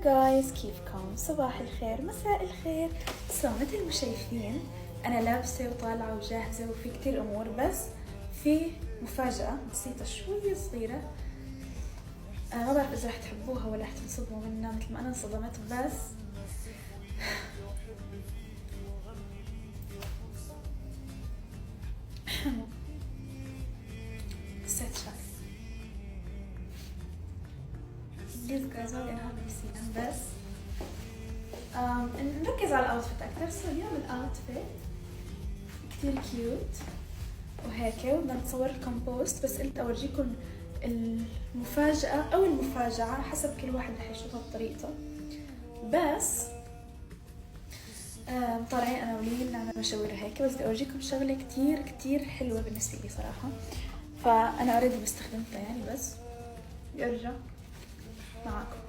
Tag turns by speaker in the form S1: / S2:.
S1: جايز، كيفكم؟ صباح الخير، مساء الخير. مثل ما شايفين أنا لابسة وطالعة وجاهزة وفي كتير أمور، بس في مفاجأة بسيطة شوية صغيرة. أنا ما بعرف إذا رح تحبوها ولا رح تنصدموا منها مثل ما أنا انصدمت، بس قصيت شعري. These guys are gonna have to see them. بس نركز على الاوتفيت اكثر. سو اليوم الاوتفيت كتير كيوت وهيك، وبدنا نصور لكم بوست، بس قلت اورجيكم المفاجأة او المفاجعة حسب كل واحد رح يشوفها بطريقته. بس طالعين انا ولين نعمل مشاوير هيك، بس بدي اورجيكم شغلة كتير كتير حلوة بالنسبة لي صراحة، فانا اوريدي بستخدمتها يعني، بس بدي ارجع معاكم.